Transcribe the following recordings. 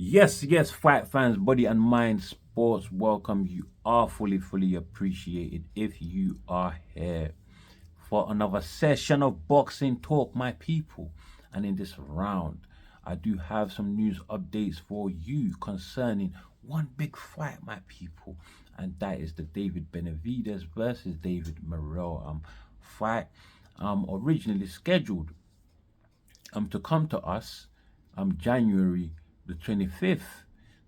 Yes, fight fans, body and mind sports, welcome. You are fully appreciated if you are here for another session of boxing talk, my people. And in this round, I do have some news updates for you concerning one big fight, my people, and that is the David Benavidez versus David Morrell fight, originally scheduled to come to us January the 25th.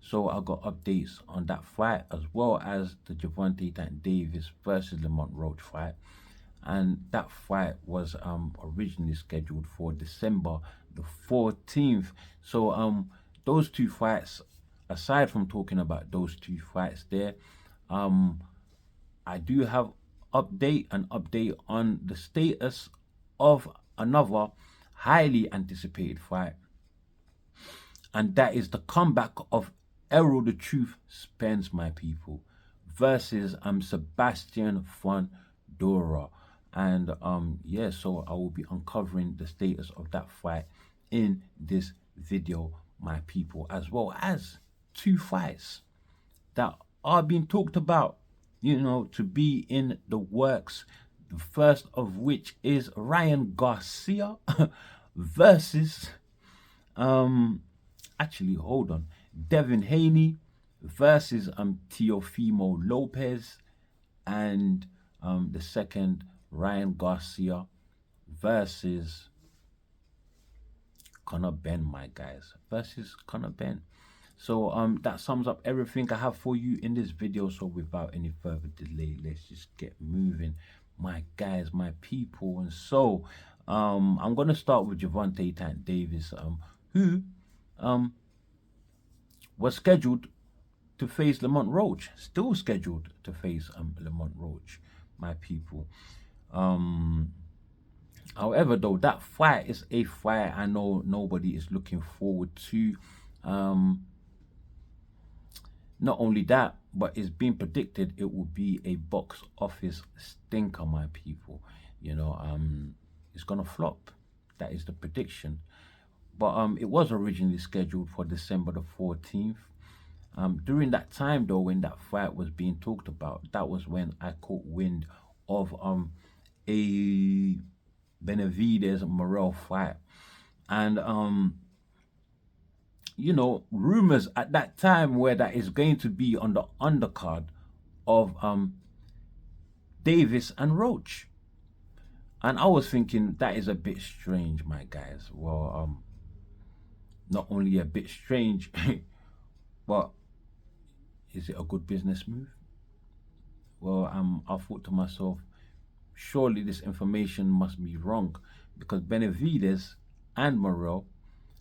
So I got updates on that fight as well as the Javante Tank Davis versus Lamont Roach fight. And that fight was originally scheduled for December the 14th. So those two fights, aside from talking about those two fights there, um I do have an update on the status of another highly anticipated fight, and that is the comeback of Errol the Truth Spence, my people, versus Sebastian Fundora. And yeah, so I will be uncovering the status of that fight in this video, my people, as well as two fights that are being talked about, to be in the works. The first of which is Ryan Garcia versus actually hold on, Devin Haney versus Teofimo Lopez, and the second, Ryan Garcia versus Cornor Benn, my guys, versus Cornor Benn. So that sums up everything I have for you in this video. So without any further delay, let's just get moving, my guys, my people. And so I'm gonna start with Javante Tank Davis, who was scheduled to face Lamont Roach, still scheduled to face Lamont Roach, my people. However, though, that fight is a fight I know nobody is looking forward to. Not only that, but it's been predicted it will be a box office stinker, my people. It's gonna flop. That is the prediction. But it was originally scheduled for December the 14th. During that time, though, when that fight was being talked about, that was when I caught wind of a Benavidez Morrell fight, and rumors at that time were that it's going to be on the undercard of Davis and Roach. And I was thinking that is a bit strange, my guys. Well, not only a bit strange, but is it a good business move? Well, I thought to myself, surely this information must be wrong, because Benavidez and Morrell,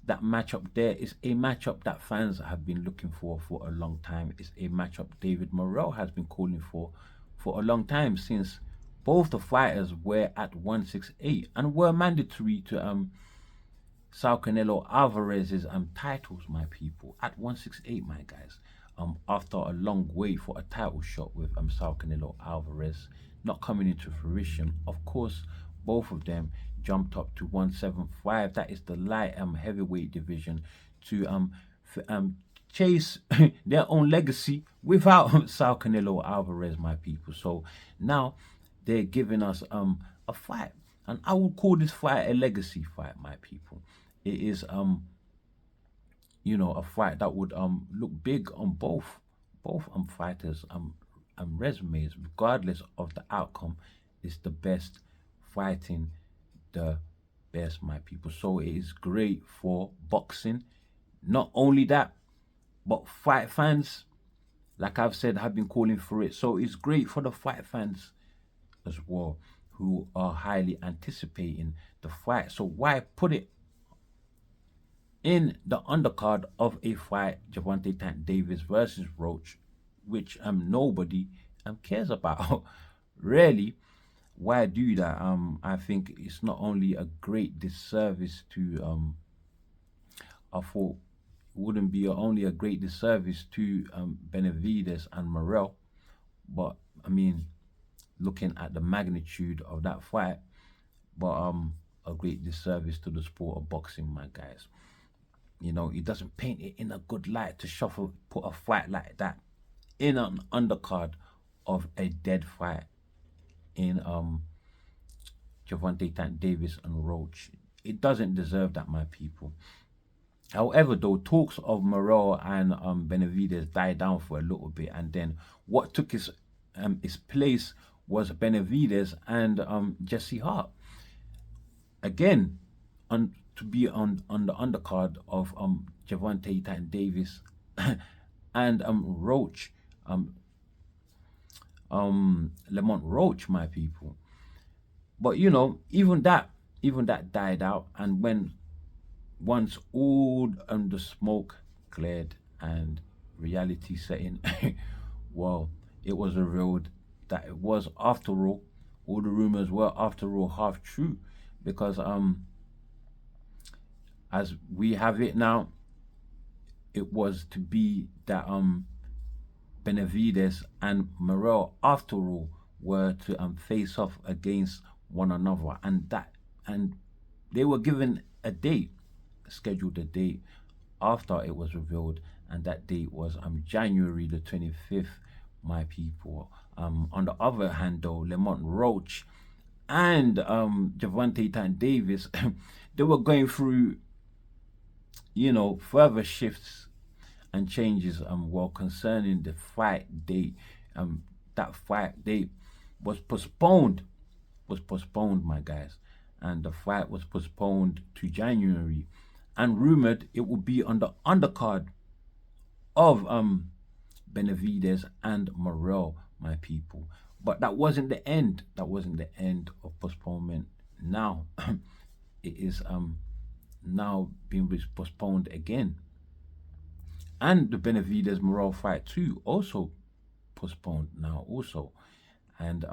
that matchup there is a matchup that fans have been looking for a long time. It's a matchup David Morrell has been calling for a long time, since both the fighters were at 168 and were mandatory to Sal Canelo Alvarez's titles, my people, at 168, my guys. After a long wait for a title shot with Sal Canelo Alvarez not coming into fruition, of course, both of them jumped up to 175. That is the light heavyweight division to chase their own legacy without Sal Canelo Alvarez, my people. So now they're giving us a fight, and I will call this fight a legacy fight, my people. It is a fight that would look big on both fighters resumes, regardless of the outcome. Is the best fighting the best, my people. So it is great for boxing. Not only that, but fight fans, like I've said, have been calling for it. So it's great for the fight fans as well, who are highly anticipating the fight. So why put it in the undercard of a fight, Javante Tank Davis versus Roach, which nobody cares about? Really, why do that? I think it's not only a great disservice to I thought it wouldn't be only a great disservice to Benavidez and Morrell, but I mean, looking at the magnitude of that fight, but a great disservice to the sport of boxing, my guys. You know, he doesn't paint it in a good light to put a fight like that in an undercard of a dead fight in Gervonta Tank Davis and Roach. It doesn't deserve that, my people. However, though, talks of Morrell and Benavidez died down for a little bit, and then what took his place was Benavidez and Jesse Hart. Again, to be on the undercard of Gervonta Tank Davis and Roach, Lamont Roach, my people. But you know, even that died out, and once all the smoke cleared and reality set in, well, it was revealed that it was, after all the rumors were after all half true, because as we have it now, it was to be that Benavidez and Morrell, after all, were to face off against one another, and they were given a date, scheduled a date after it was revealed, and that date was January the 25th, my people. On the other hand, though, Lamont Roach and Gervonta Tank Davis, they were going through, you know, further shifts and changes well, concerning the fight date. That fight date was postponed, my guys, and the fight was postponed to January, and rumored it would be on the undercard of Benavidez and Morrell, my people. But that wasn't the end. That wasn't the end of postponement. Now it is now being postponed again. And the Benavidez Morrell fight too also postponed now also. And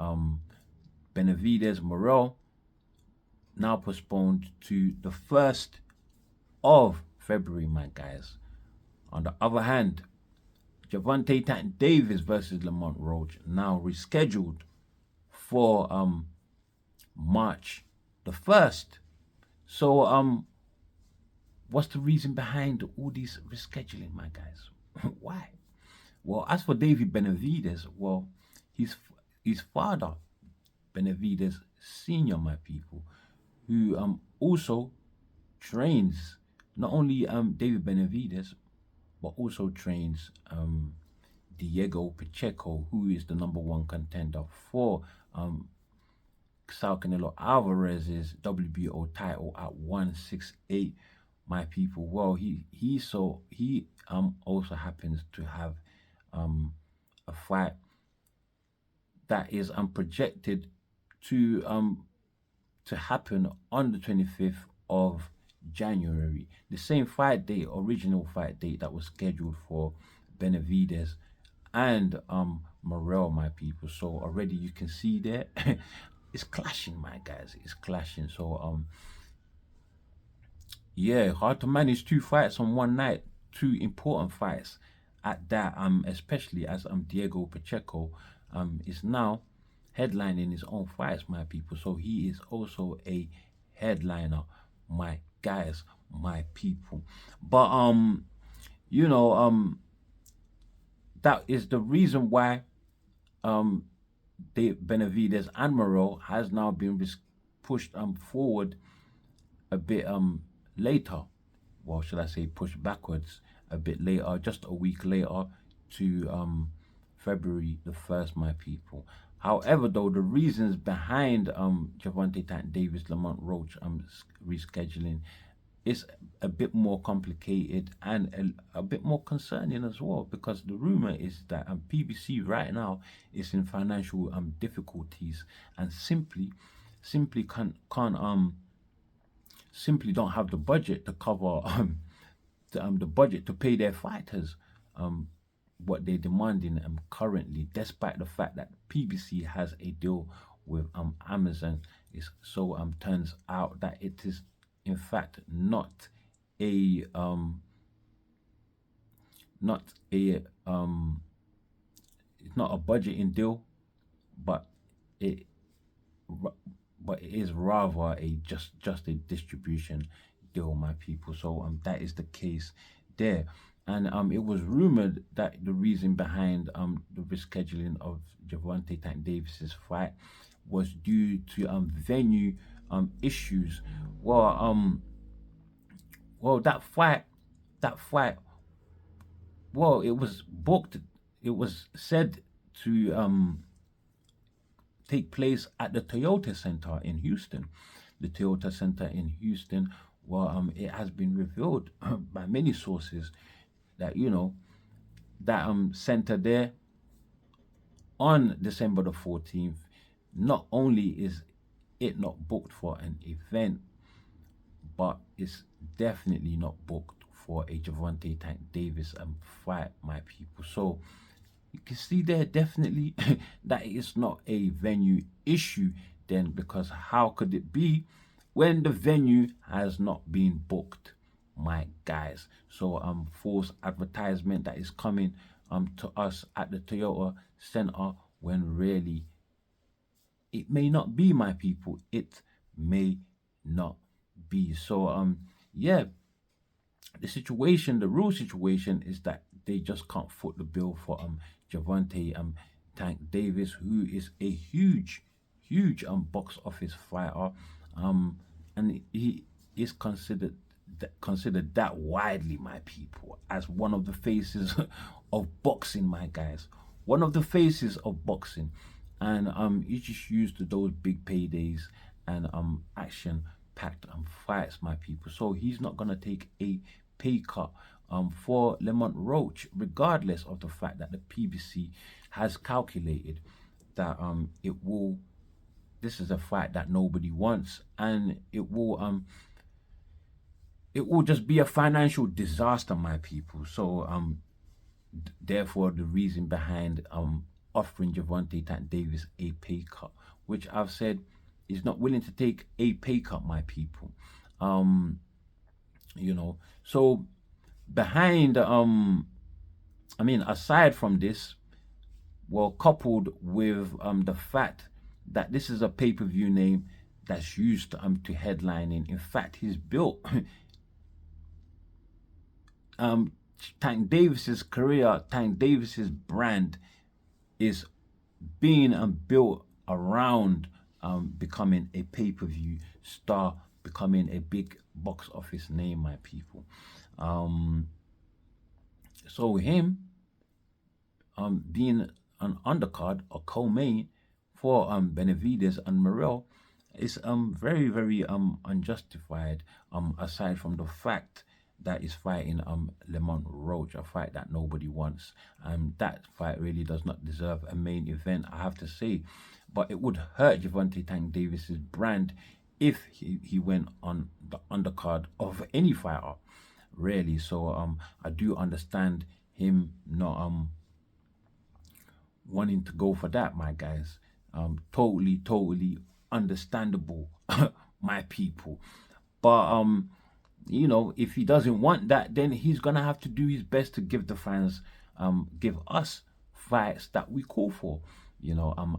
Benavidez Morrell now postponed to the 1st of February, my guys. On the other hand, Gervonta Tank Davis versus Lamont Roach now rescheduled for March the 1st. So what's the reason behind all these rescheduling, my guys? Why? Well, as for David Benavidez, well, his father, Benavidez Senior, my people, who also trains not only David Benavidez, but also trains Diego Pacheco, who is the #1 contender for Sal Canelo Alvarez's WBO title at 168. My people, well, he also happens to have a fight that is projected to happen on the 25th of January, the same fight date, original fight date that was scheduled for Benavidez and Morrell, my people. So already you can see there, it's clashing, my guys. It's clashing. So yeah, hard to manage two fights on one night, two important fights at that. Especially as Diego Pacheco is now headlining his own fights, my people. So he is also a headliner, my guys, my people. But you know, that is the reason why the Benavidez and Morrell has now been pushed forward a bit later. Well, should I say pushed backwards a bit later, just a week later, to February the 1st, my people. However, though, the reasons behind Gervonta Tank Davis Lamont Roach rescheduling is a bit more complicated and a bit more concerning as well, because the rumor is that PBC right now is in financial difficulties and simply can't simply don't have the budget to cover the budget to pay their fighters what they're demanding currently, despite the fact that PBC has a deal with Amazon. Is so turns out that it is in fact not a it's not a budgeting deal, but it is rather a just a distribution deal, my people. So that is the case there. And it was rumored that the reason behind the rescheduling of Gervonta Tank Davis's fight was due to venue issues. Well, that fight, well, it was booked. It was said to take place at the Toyota Center in Houston. The Toyota Center in Houston, well, it has been revealed by many sources that that center there on December the 14th. Not only is it not booked for an event, but it's definitely not booked for a Gervonta Tank Davis fight, my people. So you can see there definitely that it's not a venue issue then, because how could it be when the venue has not been booked, my guys? So false advertisement that is coming to us at the Toyota Center, when really it may not be, my people. It may not be. So yeah, the real situation is that they just can't foot the bill for Gervonta Tank Davis, who is a huge box office fighter, and he is considered that widely, my people, as one of the faces of boxing, my guys, one of the faces of boxing. And he just used those big paydays and action packed fights, my people. So he's not gonna take a pay cut for Lemont Roach, regardless of the fact that the PBC has calculated that this is a fight that nobody wants, and it will just be a financial disaster, my people. So therefore the reason behind offering Gervonta Tank Davis a pay cut, which I've said is not willing to take a pay cut, my people. So behind aside from this, well, coupled with the fact that this is a pay-per-view name that's used to headlining. In fact, he's built Tank Davis's career, Tank Davis's brand is being built around becoming a pay-per-view star, becoming a big box office name, my people. So him being an undercard or co-main for Benavidez and Morrell is very, very unjustified, aside from the fact that is fighting Lemont Roach, a fight that nobody wants. That fight really does not deserve a main event, I have to say. But it would hurt Gervonta Tank Davis's brand if he went on the undercard of any fighter, really. So I do understand him not wanting to go for that, my guys. Totally understandable, my people. But if he doesn't want that, then he's gonna have to do his best to give the fans, give us fights that we call for.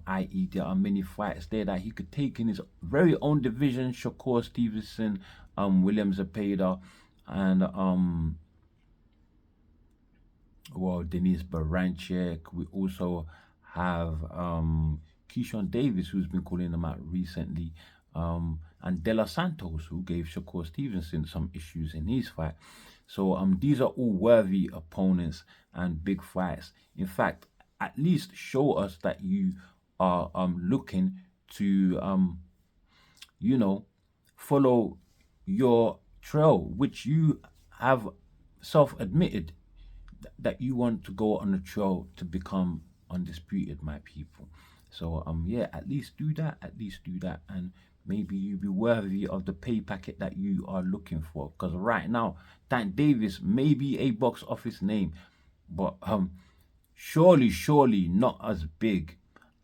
I.e., there are many fights there that he could take in his very own division. Shakur Stevenson, William Zepeda, and Denise Baranchek. We also have Keyshawn Davis, who's been calling them out recently, and De La Santos, who gave Shakur Stevenson some issues in his fight. So these are all worthy opponents and big fights. In fact, at least show us that you are looking to follow your trail, which you have self-admitted that you want to go on a trail to become undisputed, my people. So yeah, at least do that, and maybe you be worthy of the pay packet that you are looking for. Because right now, Tank Davis may be a box office name, but surely not as big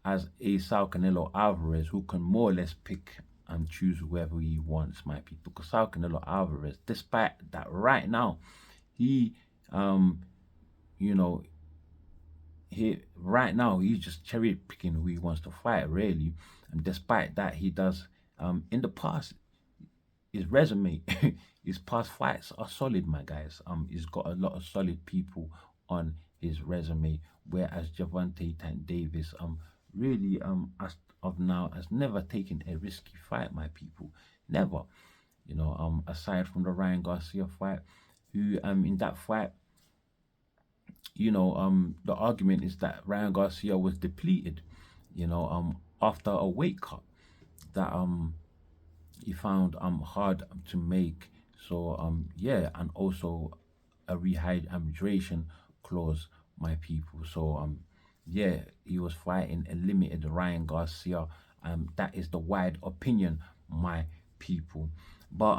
as a Saul Canelo Alvarez, who can more or less pick and choose whoever he wants, my people. Because Saul Canelo Alvarez, despite that right now, he's just cherry picking who he wants to fight, really. And despite that, he does in the past, his resume, his past fights are solid, my guys. He's got a lot of solid people on his resume, whereas Gervonta Tank Davis, really, as of now, has never taken a risky fight, my people. Never. Aside from the Ryan Garcia fight, who, in that fight, the argument is that Ryan Garcia was depleted, after a weight cut that he found hard to make. So yeah, and also a rehydration clause, my people. So yeah, he was fighting a limited Ryan Garcia. That is the wide opinion, my people. But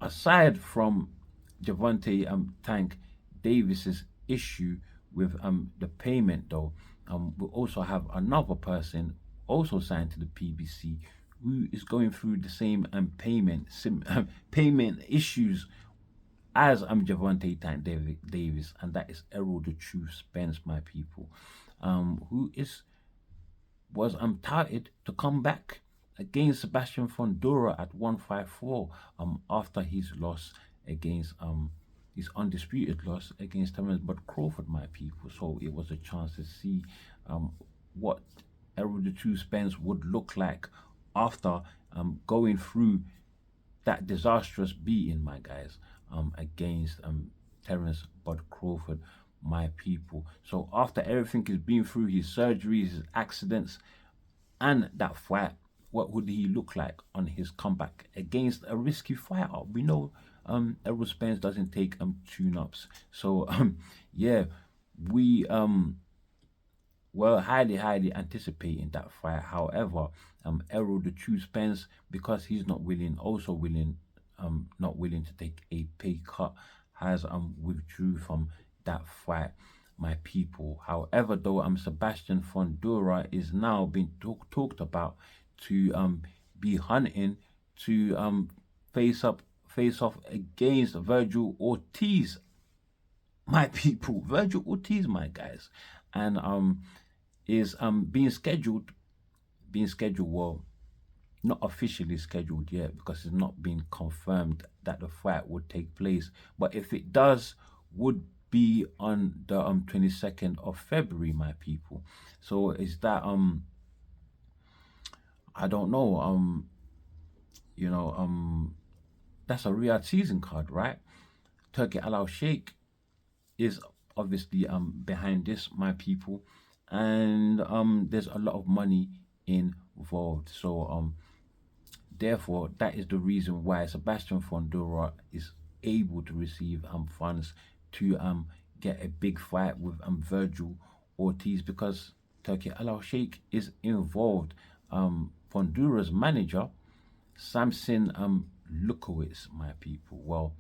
aside from Gervonta Tank Davis's issue with the payment, though, we also have another person also signed to the PBC who is going through the same payment issues as Gervonta Tank Davis, and that is Errol the Truth Spence, my people, who was touted to come back against Sebastian Fundora at 154 after his loss against his undisputed loss against Terence Bud Crawford, my people. So it was a chance to see what Errol the True Spence would look like after going through that disastrous beating, my guys, against Terence Bud Crawford, my people. So after everything he's been through, his surgeries, his accidents, and that fight, what would he look like on his comeback against a risky fighter? We know Errol Spence doesn't take tune-ups. So yeah, we were highly anticipating that fight. However, Errol the True Spence, because he's not willing to take a pay cut, has withdrew from that fight, my people. However, though, Sebastian Fundora is now being talked about to be hunting to face off against Virgil Ortiz, my people. Virgil Ortiz, my guys, and is being scheduled. Well, not officially scheduled yet because it's not been confirmed that the fight would take place. But if it does, would be on the 22nd of February, my people. So is that I don't know, that's a Riyadh season card, right? Turki Al Sheikh is obviously behind this, my people, and there's a lot of money involved. So therefore, that is the reason why Sebastian Fundora is able to receive funds to get a big fight with Virgil Ortiz, because Turki Al Sheikh is involved. Fondora's manager, Samson Lukowitz, my people. Well,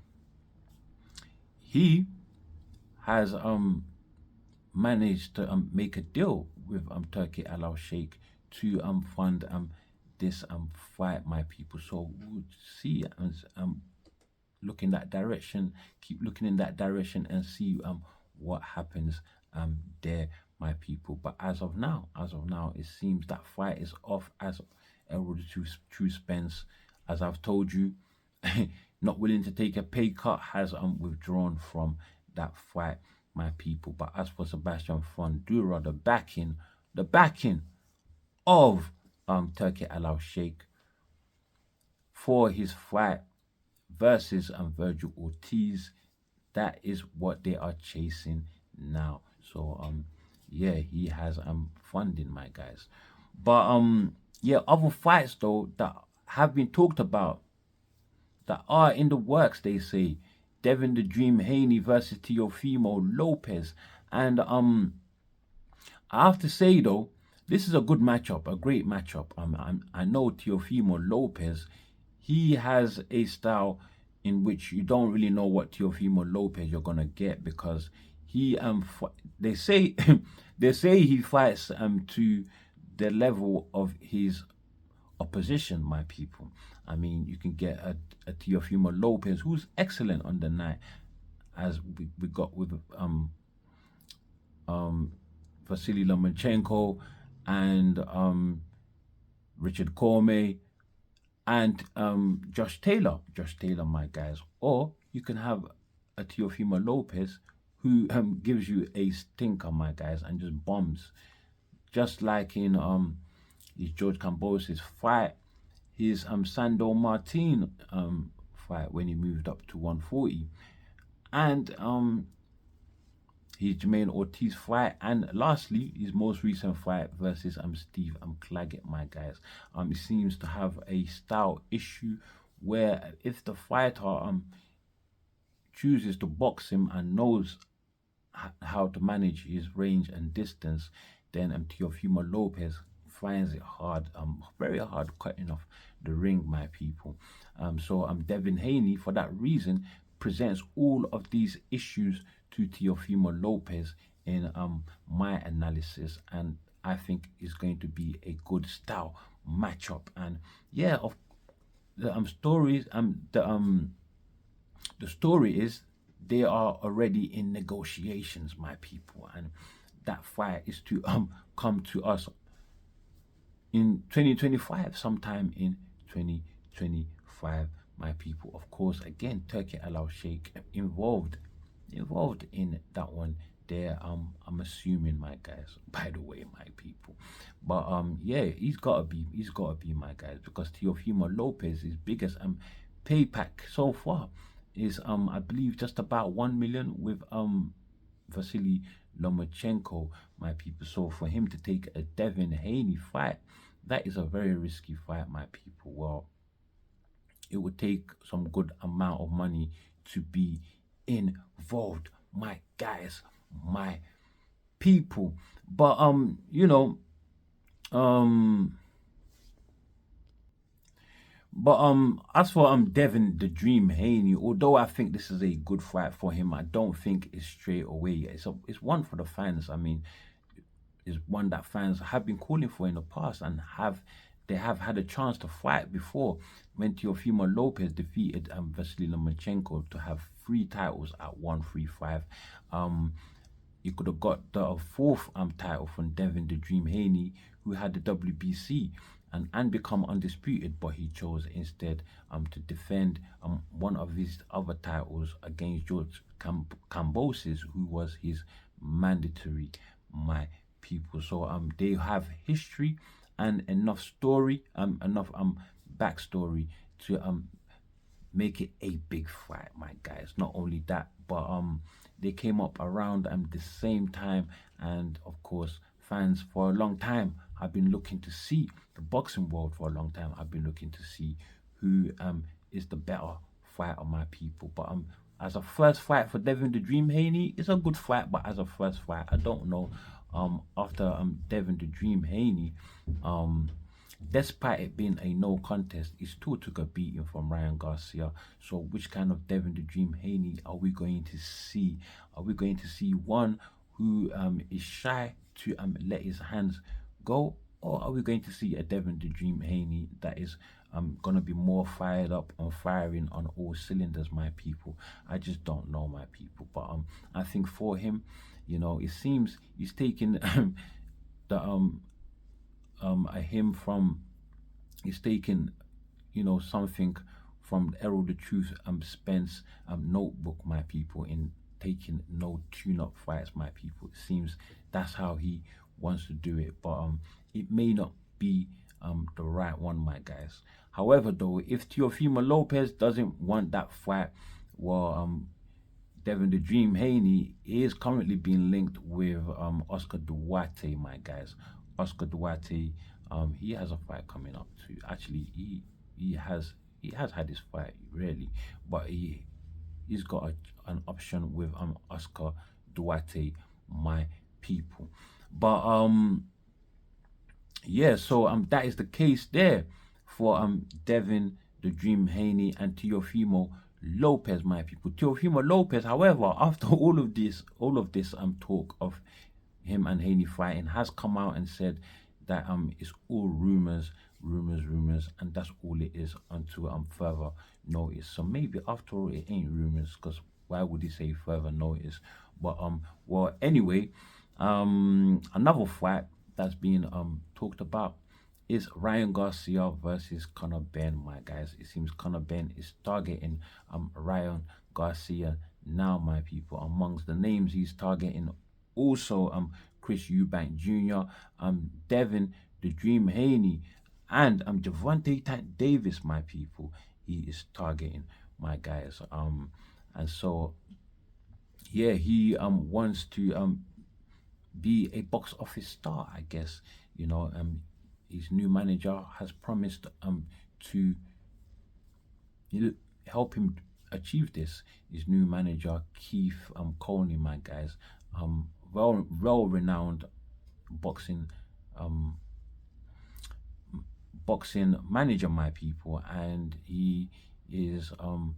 he has managed to make a deal with Turki Al Sheikh to fund this fight, my people. So we'll see look in that direction, keep looking in that direction, and see what happens there, my people. But as of now, it seems that fight is off as Errol the True Spence, as I've told you, not willing to take a pay cut, has withdrawn from that fight, my people. But as for Sebastian Fundora, the backing of Turki Al Sheikh for his fight versus Virgil Ortiz, that is what they are chasing now. So yeah, he has funding, my guys. But yeah, other fights though that have been talked about, that are in the works, they say. Devin the Dream Haney versus Teofimo Lopez. And I have to say though, this is a good matchup, a great matchup. I know Teofimo Lopez, he has a style in which you don't really know what Teofimo Lopez you're gonna get, because he they say they say he fights to the level of his opposition, my people. I mean, you can get a Teofimo Lopez who's excellent on the night, as we got with Vasily Lomachenko and Richard Cormier, and Josh Taylor, my guys, or you can have a Teofimo Lopez who gives you a stinker, my guys, and just bombs, just like in his George Kambosos fight, his Sando Martin fight when he moved up to 140, and his Jermaine Ortiz fight, and lastly his most recent fight versus Steve Claggett, my guys. He seems to have a style issue where if the fighter chooses to box him and knows how to manage his range and distance, then Teofimo Lopez finds it hard, very hard cutting off the ring, my people. So Devin Haney, for that reason, presents all of these issues to Teofimo Lopez in my analysis, and I think it's going to be a good style matchup. And yeah, of the stories, the story is they are already in negotiations, my people, and that fight is to come to us in 2025, sometime in 2025, my people. Of course, again, Turkey Al Sheikh involved in that one there. I'm assuming, my guys, by the way, my people. But yeah, he's gotta be my guys, because Teofimo Lopez's biggest pay pack so far is I believe just about 1 million with Vasily Lomachenko, my people. So for him to take a Devin Haney fight, that is a very risky fight, my people. Well, it would take some good amount of money to be involved, my guys, my people. But as for Devin the Dream Haney, although I think this is a good fight for him, I don't think it's straight away. It's one for the fans. I mean, is one that fans have been calling for in the past, and they have had a chance to fight before, when Teofimo Lopez defeated Vasily Lomachenko to have 3 titles at 135. You could have got the 4th title from Devin the Dream Haney, who had the WBC and become undisputed, but he chose instead to defend one of his other titles against George Kambosos, who was his mandatory, my people. So they have history and enough story, enough backstory to make it a big fight, my guys. Not only that, but they came up around the same time, and of course, fans for a long time have been looking to see the boxing world for a long time. I've been looking to see who is the better fighter, my people. But as a first fight for Devin the Dream Haney, it's a good fight, but as a first fight, I don't know. After Devin the Dream Haney, despite it being a no contest, he still took a beating from Ryan Garcia. So which kind of Devin the Dream Haney are we going to see? Are we going to see one who is shy to let his hands go, or are we going to see a Devin the Dream Haney that is going to be more fired up and firing on all cylinders, my people? I just don't know, my people. But I think for him, it seems he's taking the he's taking something from Errol the Truth Spence notebook, my people, in taking no tune-up fights, my people. It seems that's how he wants to do it, but it may not be the right one, my guys. However, though, if Teofimo Lopez doesn't want that fight, well, Devin the Dream Haney is currently being linked with Oscar Duarte, my guys. Oscar Duarte, he has a fight coming up too. Actually, he has had his fight, really, but he's got an option with Oscar Duarte, my people. But yeah, so that is the case there for Devin the Dream Haney and Teofimo Lopez, my people. Teofimo Lopez, however, after all of this talk of him and Haney fighting, has come out and said that it's all rumors, and that's all it is until further notice. So maybe after all, it ain't rumors, because why would he say further notice? But anyway, another fight that's being talked about is Ryan Garcia versus Conor Benn, my guys. It seems Conor Benn is targeting Ryan Garcia now, my people. Amongst the names he's targeting, also Chris Eubank Jr., Devin the Dream Haney, and Javante Tank Davis, my people. He is targeting, my guys. And so yeah, he wants to be a box office star, I guess. You know, his new manager has promised to help him achieve this. His new manager, Keith Coney, my guys, well renowned boxing um boxing manager, my people, and is um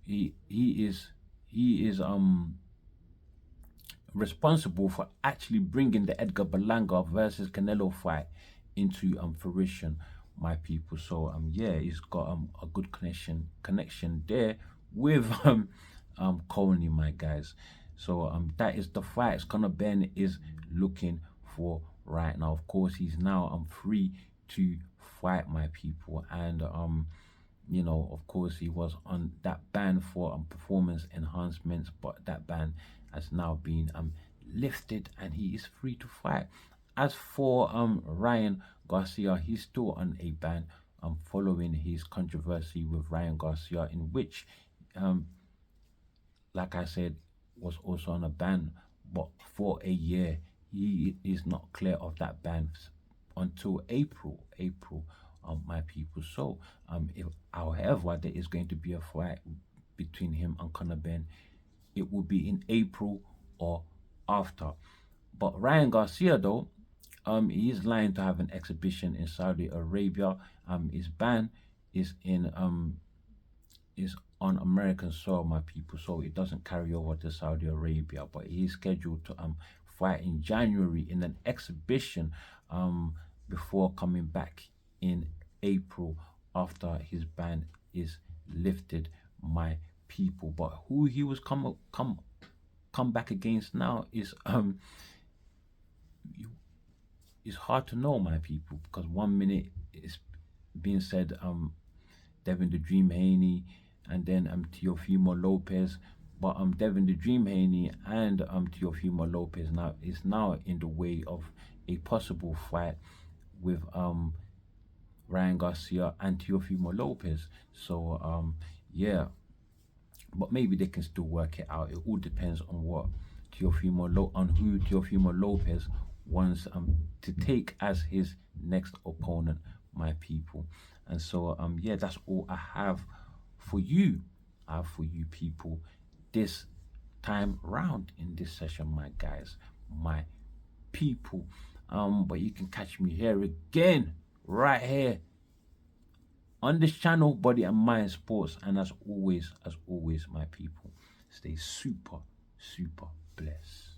he is responsible for actually bringing the Edgar Berlanga versus Canelo fight into fruition, my people. So yeah, he's got a good connection there with Coney, my guys. So that is the fights Conor Benn is looking for right now. Of course, he's now free to fight, my people, and you know, of course, he was on that ban for performance enhancements, but that ban has now been lifted and he is free to fight. As for Ryan Garcia, he's still on a ban following his controversy with Ryan Garcia, in which like I said, was also on a ban, but for a year. He is not clear of that ban until April, my people. So, if however there is going to be a fight between him and Conor Benn, it will be in April or after. But Ryan Garcia, though, he is lying to have an exhibition in Saudi Arabia. His ban is in is on American soil, my people, so it doesn't carry over to Saudi Arabia. But he is scheduled to fight in January in an exhibition before coming back in April after his ban is lifted, my people. But who he was come back against now is hard to know, my people, because 1 minute it's being said Devin the Dream Haney, and then Teofimo Lopez. But Devin the Dream Haney and Teofimo Lopez now is now in the way of a possible fight with Ryan Garcia and Teofimo Lopez. So yeah, but maybe they can still work it out. It all depends on what on who Teofimo Lopez wants to take as his next opponent, my people. And so yeah, that's all I have for you. People this time round in this session, my guys, my people. But you can catch me here again, right here on this channel, Body and Mind Sports. And as always, my people, stay super blessed.